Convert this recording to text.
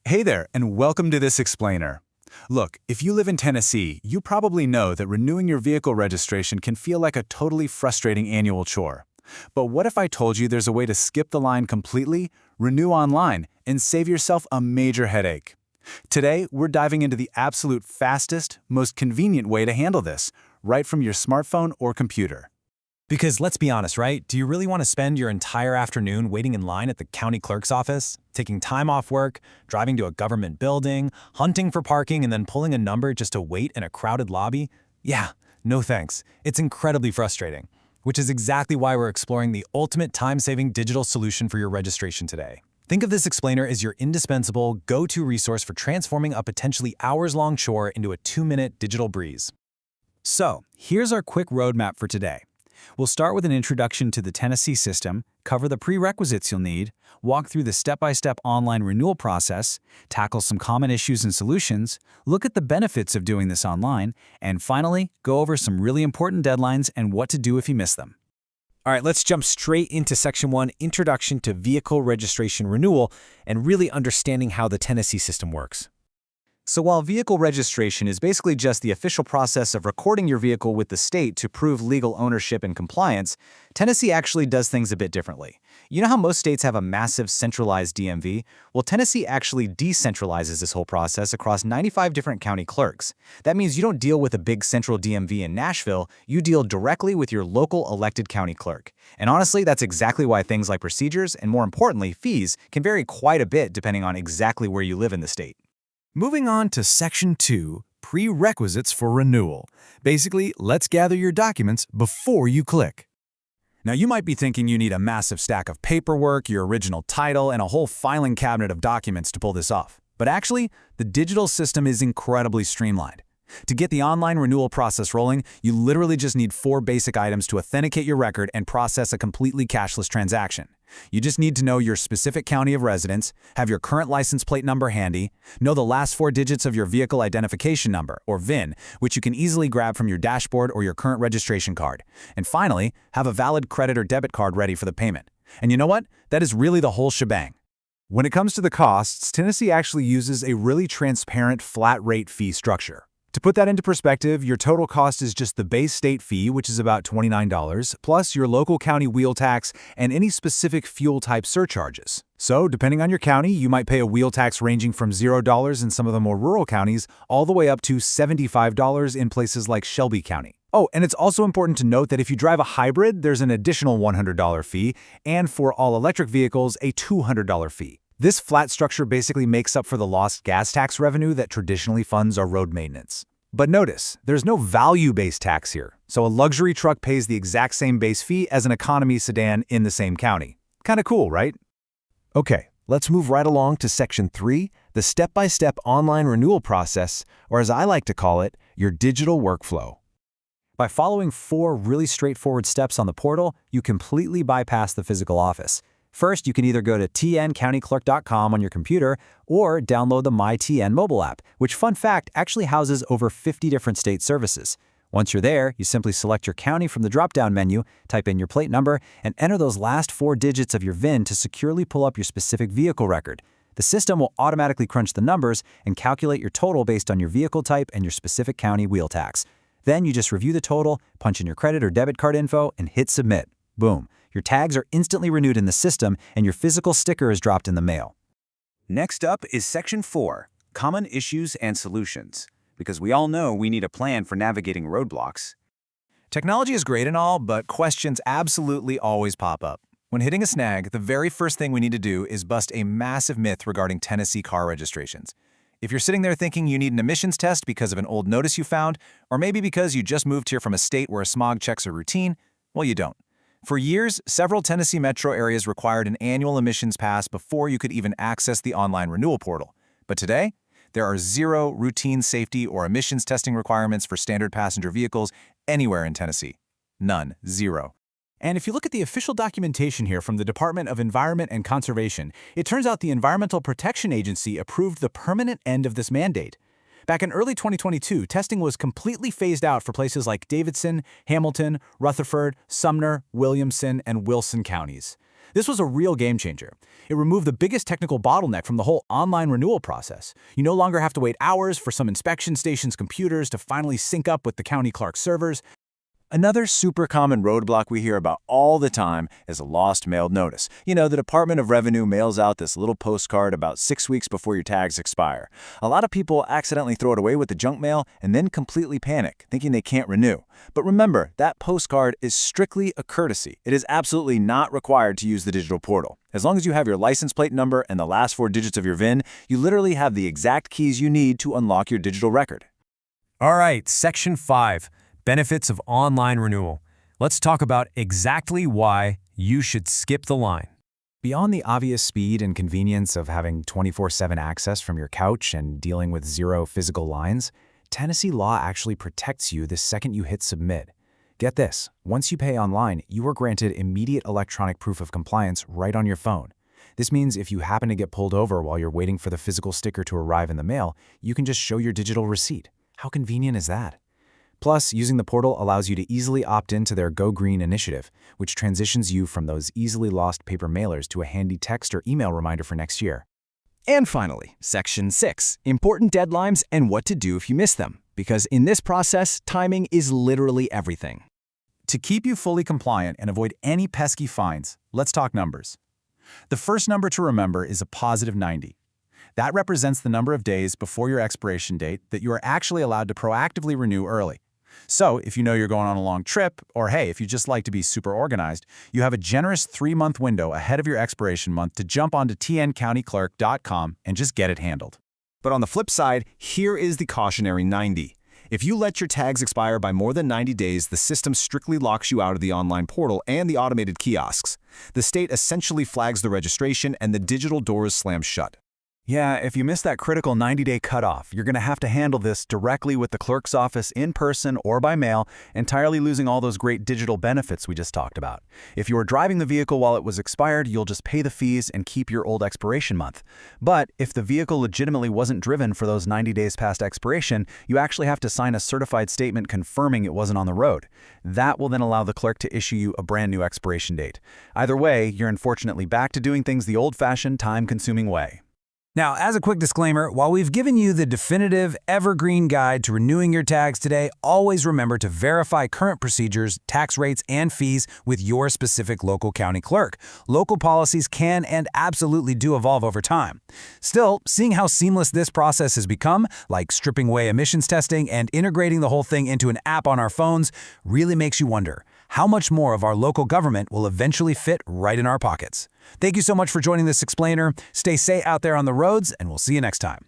Hey there, and welcome to this explainer. Look, if you live in Tennessee, you probably know that renewing your vehicle registration can feel like a totally frustrating annual chore. But what if I told you there's a way to skip the line completely, renew online, and save yourself a major headache? Today, we're diving into the absolute fastest, most convenient way to handle this, right from your smartphone or computer. Because let's be honest, right? Do you really want to spend your entire afternoon waiting in line at the county clerk's office, taking time off work, driving to a government building, hunting for parking, and then pulling a number just to wait in a crowded lobby? Yeah, no thanks. It's incredibly frustrating, which is exactly why we're exploring the ultimate time-saving digital solution for your registration today. Think of this explainer as your indispensable go-to resource for transforming a potentially hours-long chore into a 2-minute digital breeze. So, here's our quick roadmap for today. We'll start with an introduction to the Tennessee system, cover the prerequisites you'll need, walk through the step-by-step online renewal process, tackle some common issues and solutions, look at the benefits of doing this online, and finally, go over some really important deadlines and what to do if you miss them. All right, let's jump straight into Section 1, Introduction to Vehicle Registration Renewal, and really understanding how the Tennessee system works. So while vehicle registration is basically just the official process of recording your vehicle with the state to prove legal ownership and compliance, Tennessee actually does things a bit differently. You know how most states have a massive centralized DMV? Well, Tennessee actually decentralizes this whole process across 95 different county clerks. That means you don't deal with a big central DMV in Nashville, you deal directly with your local elected county clerk. And honestly, that's exactly why things like procedures and, more importantly, fees can vary quite a bit depending on exactly where you live in the state. Moving on to Section 2, Prerequisites for Renewal. Basically, let's gather your documents before you click. Now, you might be thinking you need a massive stack of paperwork, your original title, and a whole filing cabinet of documents to pull this off. But actually, the digital system is incredibly streamlined. To get the online renewal process rolling, you literally just need 4 basic items to authenticate your record and process a completely cashless transaction. You just need to know your specific county of residence, have your current license plate number handy, know the last 4 digits of your vehicle identification number, or VIN, which you can easily grab from your dashboard or your current registration card. And finally, have a valid credit or debit card ready for the payment. And you know what? That is really the whole shebang. When it comes to the costs, Tennessee actually uses a really transparent flat rate fee structure. To put that into perspective, your total cost is just the base state fee, which is about $29, plus your local county wheel tax and any specific fuel type surcharges. So, depending on your county, you might pay a wheel tax ranging from $0 in some of the more rural counties all the way up to $75 in places like Shelby County. Oh, and it's also important to note that if you drive a hybrid, there's an additional $100 fee, and for all electric vehicles, a $200 fee. This flat structure basically makes up for the lost gas tax revenue that traditionally funds our road maintenance. But notice, there's no value-based tax here, so a luxury truck pays the exact same base fee as an economy sedan in the same county. Kinda cool, right? Okay, let's move right along to Section 3, the step-by-step online renewal process, or as I like to call it, your digital workflow. By following 4 really straightforward steps on the portal, you completely bypass the physical office. First, you can either go to tncountyclerk.com on your computer or download the MyTN mobile app, which, fun fact, actually houses over 50 different state services. Once you're there, you simply select your county from the drop-down menu, type in your plate number, and enter those last 4 digits of your VIN to securely pull up your specific vehicle record. The system will automatically crunch the numbers and calculate your total based on your vehicle type and your specific county wheel tax. Then you just review the total, punch in your credit or debit card info, and hit submit. Boom. Your tags are instantly renewed in the system, and your physical sticker is dropped in the mail. Next up is Section 4, Common Issues and Solutions, because we all know we need a plan for navigating roadblocks. Technology is great and all, but questions absolutely always pop up. When hitting a snag, the very first thing we need to do is bust a massive myth regarding Tennessee car registrations. If you're sitting there thinking you need an emissions test because of an old notice you found, or maybe because you just moved here from a state where smog checks are routine, well, you don't. For years, several Tennessee metro areas required an annual emissions pass before you could even access the online renewal portal. But today, there are 0 routine safety or emissions testing requirements for standard passenger vehicles anywhere in Tennessee. None. 0. And if you look at the official documentation here from the Department of Environment and Conservation, it turns out the Environmental Protection Agency approved the permanent end of this mandate. Back in early 2022, testing was completely phased out for places like Davidson, Hamilton, Rutherford, Sumner, Williamson, and Wilson counties. This was a real game changer. It removed the biggest technical bottleneck from the whole online renewal process. You no longer have to wait hours for some inspection station's computers to finally sync up with the county clerk's servers. Another super common roadblock we hear about all the time is a lost mailed notice. You know, the Department of Revenue mails out this little postcard about 6 weeks before your tags expire. A lot of people accidentally throw it away with the junk mail and then completely panic, thinking they can't renew. But remember, that postcard is strictly a courtesy. It is absolutely not required to use the digital portal. As long as you have your license plate number and the last 4 digits of your VIN, you literally have the exact keys you need to unlock your digital record. All right, Section 5. Benefits of online renewal. Let's talk about exactly why you should skip the line. Beyond the obvious speed and convenience of having 24/7 access from your couch and dealing with 0 physical lines, Tennessee law actually protects you the second you hit submit. Get this, once you pay online, you are granted immediate electronic proof of compliance right on your phone. This means if you happen to get pulled over while you're waiting for the physical sticker to arrive in the mail, you can just show your digital receipt. How convenient is that? Plus, using the portal allows you to easily opt into their Go Green initiative, which transitions you from those easily lost paper mailers to a handy text or email reminder for next year. And finally, Section 6, important deadlines and what to do if you miss them. Because in this process, timing is literally everything. To keep you fully compliant and avoid any pesky fines, let's talk numbers. The first number to remember is a positive 90. That represents the number of days before your expiration date that you are actually allowed to proactively renew early. So, if you know you're going on a long trip, or hey, if you just like to be super organized, you have a generous 3-month window ahead of your expiration month to jump onto tncountyclerk.com and just get it handled. But on the flip side, here is the cautionary 90. If you let your tags expire by more than 90 days, the system strictly locks you out of the online portal and the automated kiosks. The state essentially flags the registration and the digital doors slam shut. Yeah, if you miss that critical 90-day cutoff, you're going to have to handle this directly with the clerk's office in person or by mail, entirely losing all those great digital benefits we just talked about. If you were driving the vehicle while it was expired, you'll just pay the fees and keep your old expiration month. But if the vehicle legitimately wasn't driven for those 90 days past expiration, you actually have to sign a certified statement confirming it wasn't on the road. That will then allow the clerk to issue you a brand new expiration date. Either way, you're unfortunately back to doing things the old-fashioned, time-consuming way. Now, as a quick disclaimer, while we've given you the definitive, evergreen guide to renewing your tags today, always remember to verify current procedures, tax rates, and fees with your specific local county clerk. Local policies can and absolutely do evolve over time. Still, seeing how seamless this process has become, like stripping away emissions testing and integrating the whole thing into an app on our phones, really makes you wonder, how much more of our local government will eventually fit right in our pockets? Thank you so much for joining this explainer. Stay safe out there on the roads, and we'll see you next time.